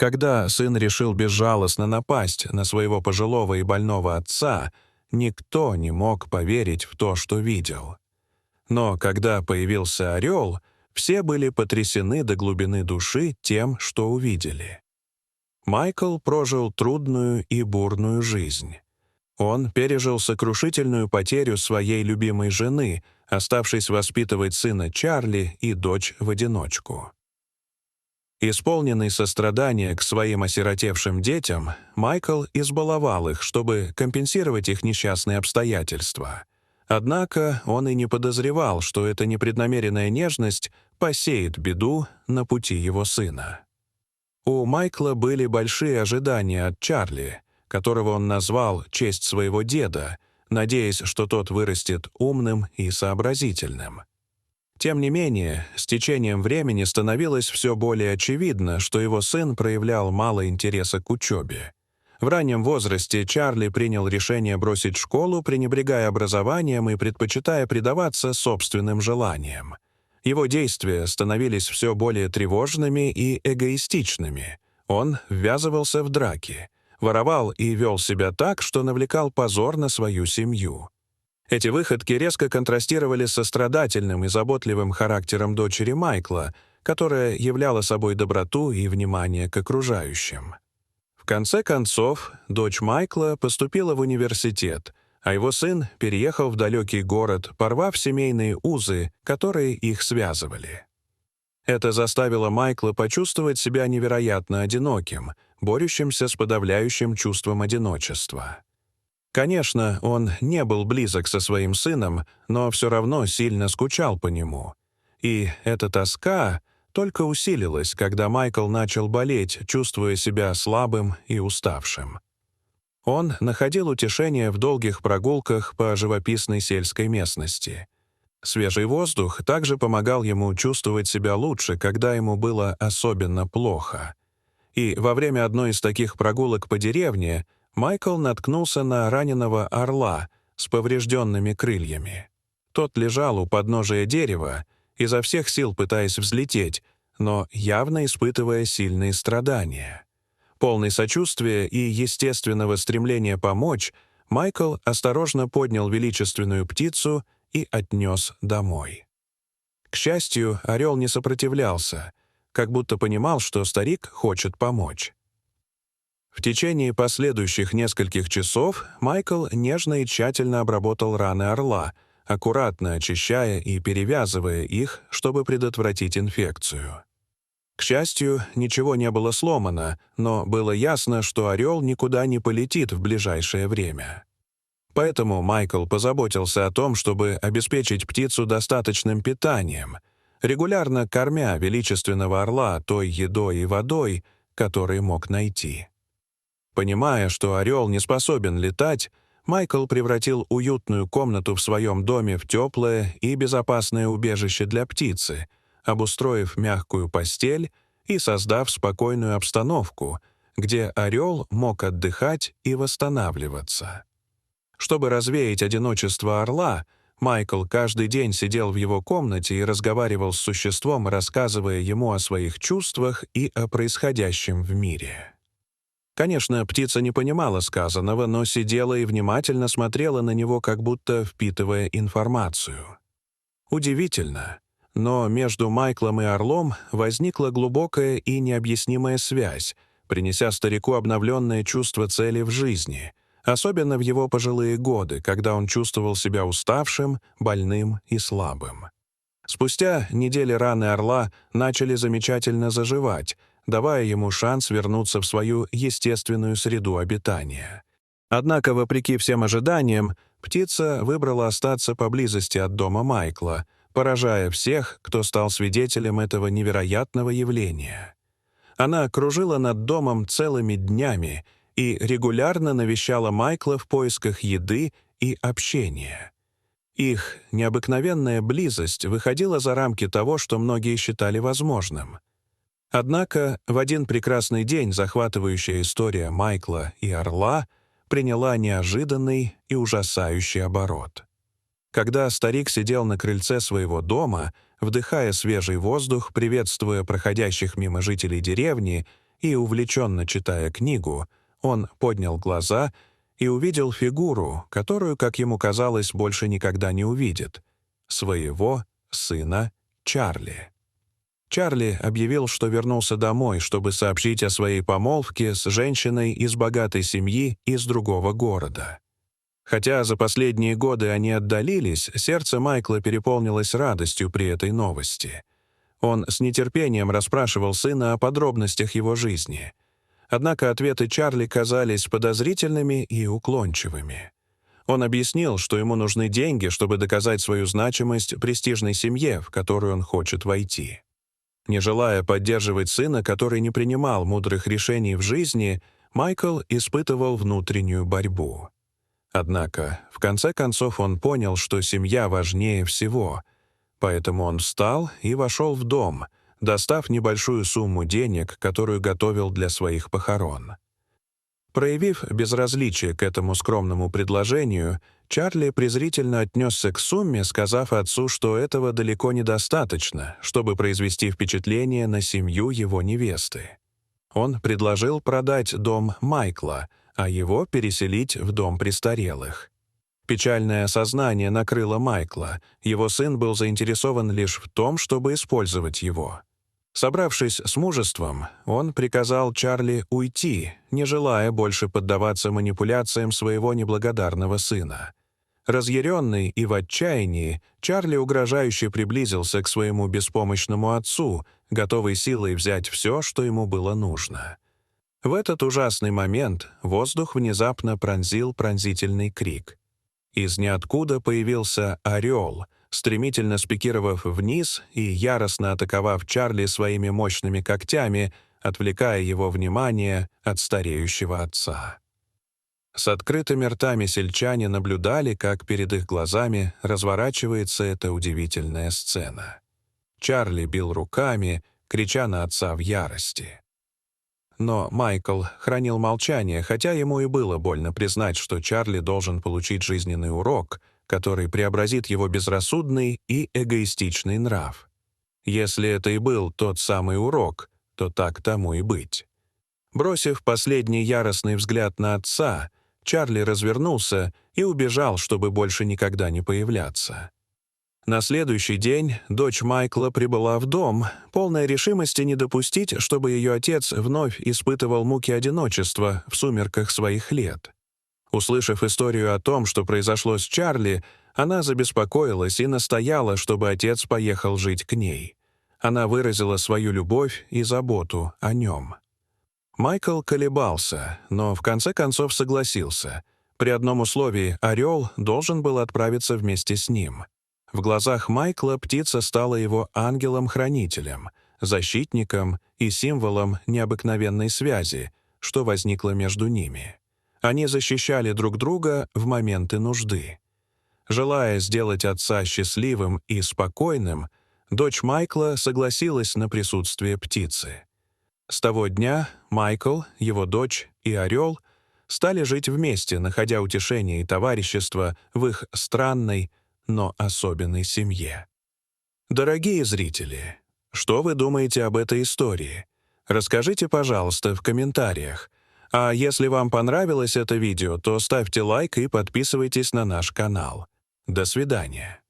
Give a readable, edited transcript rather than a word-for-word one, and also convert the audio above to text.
Когда сын решил безжалостно напасть на своего пожилого и больного отца, никто не мог поверить в то, что видел. Но когда появился орел, все были потрясены до глубины души тем, что увидели. Майкл прожил трудную и бурную жизнь. Он пережил сокрушительную потерю своей любимой жены, оставшись воспитывать сына Чарли и дочь в одиночку. Исполненный сострадания к своим осиротевшим детям, Майкл избаловал их, чтобы компенсировать их несчастные обстоятельства. Однако он и не подозревал, что эта непреднамеренная нежность посеет беду на пути его сына. У Майкла были большие ожидания от Чарли, которого он назвал в честь своего деда, надеясь, что тот вырастет умным и сообразительным. Тем не менее, с течением времени становилось все более очевидно, что его сын проявлял мало интереса к учебе. В раннем возрасте Чарли принял решение бросить школу, пренебрегая образованием и предпочитая предаваться собственным желаниям. Его действия становились все более тревожными и эгоистичными. Он ввязывался в драки, воровал и вел себя так, что навлекал позор на свою семью. Эти выходки резко контрастировали с сострадательным и заботливым характером дочери Майкла, которая являла собой доброту и внимание к окружающим. В конце концов, дочь Майкла поступила в университет, а его сын переехал в далекий город, порвав семейные узы, которые их связывали. Это заставило Майкла почувствовать себя невероятно одиноким, борющимся с подавляющим чувством одиночества. Конечно, он не был близок со своим сыном, но все равно сильно скучал по нему. И эта тоска только усилилась, когда Майкл начал болеть, чувствуя себя слабым и уставшим. Он находил утешение в долгих прогулках по живописной сельской местности. Свежий воздух также помогал ему чувствовать себя лучше, когда ему было особенно плохо. И во время одной из таких прогулок по деревне Майкл наткнулся на раненого орла с поврежденными крыльями. Тот лежал у подножия дерева, изо всех сил пытаясь взлететь, но явно испытывая сильные страдания. Полный сочувствия и естественного стремления помочь, Майкл осторожно поднял величественную птицу и отнес домой. К счастью, орел не сопротивлялся, как будто понимал, что старик хочет помочь. В течение последующих нескольких часов Майкл нежно и тщательно обработал раны орла, аккуратно очищая и перевязывая их, чтобы предотвратить инфекцию. К счастью, ничего не было сломано, но было ясно, что орел никуда не полетит в ближайшее время. Поэтому Майкл позаботился о том, чтобы обеспечить птицу достаточным питанием, регулярно кормя величественного орла той едой и водой, которые мог найти. Понимая, что орел не способен летать, Майкл превратил уютную комнату в своем доме в теплое и безопасное убежище для птицы, обустроив мягкую постель и создав спокойную обстановку, где орел мог отдыхать и восстанавливаться. Чтобы развеять одиночество орла, Майкл каждый день сидел в его комнате и разговаривал с существом, рассказывая ему о своих чувствах и о происходящем в мире. Конечно, птица не понимала сказанного, но сидела и внимательно смотрела на него, как будто впитывая информацию. Удивительно, но между Майклом и орлом возникла глубокая и необъяснимая связь, принеся старику обновленное чувство цели в жизни, особенно в его пожилые годы, когда он чувствовал себя уставшим, больным и слабым. Спустя недели раны орла начали замечательно заживать, давая ему шанс вернуться в свою естественную среду обитания. Однако, вопреки всем ожиданиям, птица выбрала остаться поблизости от дома Майкла, поражая всех, кто стал свидетелем этого невероятного явления. Она кружила над домом целыми днями и регулярно навещала Майкла в поисках еды и общения. Их необыкновенная близость выходила за рамки того, что многие считали возможным. Однако в один прекрасный день захватывающая история Майкла и орла приняла неожиданный и ужасающий оборот. Когда старик сидел на крыльце своего дома, вдыхая свежий воздух, приветствуя проходящих мимо жителей деревни и, увлеченно читая книгу, он поднял глаза и увидел фигуру, которую, как ему казалось, больше никогда не увидит — своего сына Чарли. Чарли объявил, что вернулся домой, чтобы сообщить о своей помолвке с женщиной из богатой семьи из другого города. Хотя за последние годы они отдалились, сердце Майкла переполнилось радостью при этой новости. Он с нетерпением расспрашивал сына о подробностях его жизни. Однако ответы Чарли казались подозрительными и уклончивыми. Он объяснил, что ему нужны деньги, чтобы доказать свою значимость престижной семье, в которую он хочет войти. Не желая поддерживать сына, который не принимал мудрых решений в жизни, Майкл испытывал внутреннюю борьбу. Однако, в конце концов, он понял, что семья важнее всего, поэтому он встал и вошел в дом, достав небольшую сумму денег, которую готовил для своих похорон. Проявив безразличие к этому скромному предложению, Чарли презрительно отнесся к сумме, сказав отцу, что этого далеко недостаточно, чтобы произвести впечатление на семью его невесты. Он предложил продать дом Майкла, а его переселить в дом престарелых. Печальное осознание накрыло Майкла. Его сын был заинтересован лишь в том, чтобы использовать его. Собравшись с мужеством, он приказал Чарли уйти, не желая больше поддаваться манипуляциям своего неблагодарного сына. Разъяренный и в отчаянии, Чарли угрожающе приблизился к своему беспомощному отцу, готовый силой взять все, что ему было нужно. В этот ужасный момент воздух внезапно пронзил пронзительный крик. Из ниоткуда появился орел, стремительно спикировав вниз и яростно атаковав Чарли своими мощными когтями, отвлекая его внимание от стареющего отца. С открытыми ртами сельчане наблюдали, как перед их глазами разворачивается эта удивительная сцена. Чарли бил руками, крича на отца в ярости. Но Майкл хранил молчание, хотя ему и было больно признать, что Чарли должен получить жизненный урок, который преобразит его безрассудный и эгоистичный нрав. Если это и был тот самый урок, то так тому и быть. Бросив последний яростный взгляд на отца, Чарли развернулся и убежал, чтобы больше никогда не появляться. На следующий день дочь Майкла прибыла в дом, полная решимости не допустить, чтобы ее отец вновь испытывал муки одиночества в сумерках своих лет. Услышав историю о том, что произошло с Чарли, она забеспокоилась и настояла, чтобы отец поехал жить к ней. Она выразила свою любовь и заботу о нем. Майкл колебался, но в конце концов согласился. При одном условии орел должен был отправиться вместе с ним. В глазах Майкла птица стала его ангелом-хранителем, защитником и символом необыкновенной связи, что возникло между ними. Они защищали друг друга в моменты нужды. Желая сделать отца счастливым и спокойным, дочь Майкла согласилась на присутствие птицы. С того дня Майкл, его дочь и орел стали жить вместе, находя утешение и товарищество в их странной, но особенной семье. Дорогие зрители, что вы думаете об этой истории? Расскажите, пожалуйста, в комментариях. А если вам понравилось это видео, то ставьте лайк и подписывайтесь на наш канал. До свидания.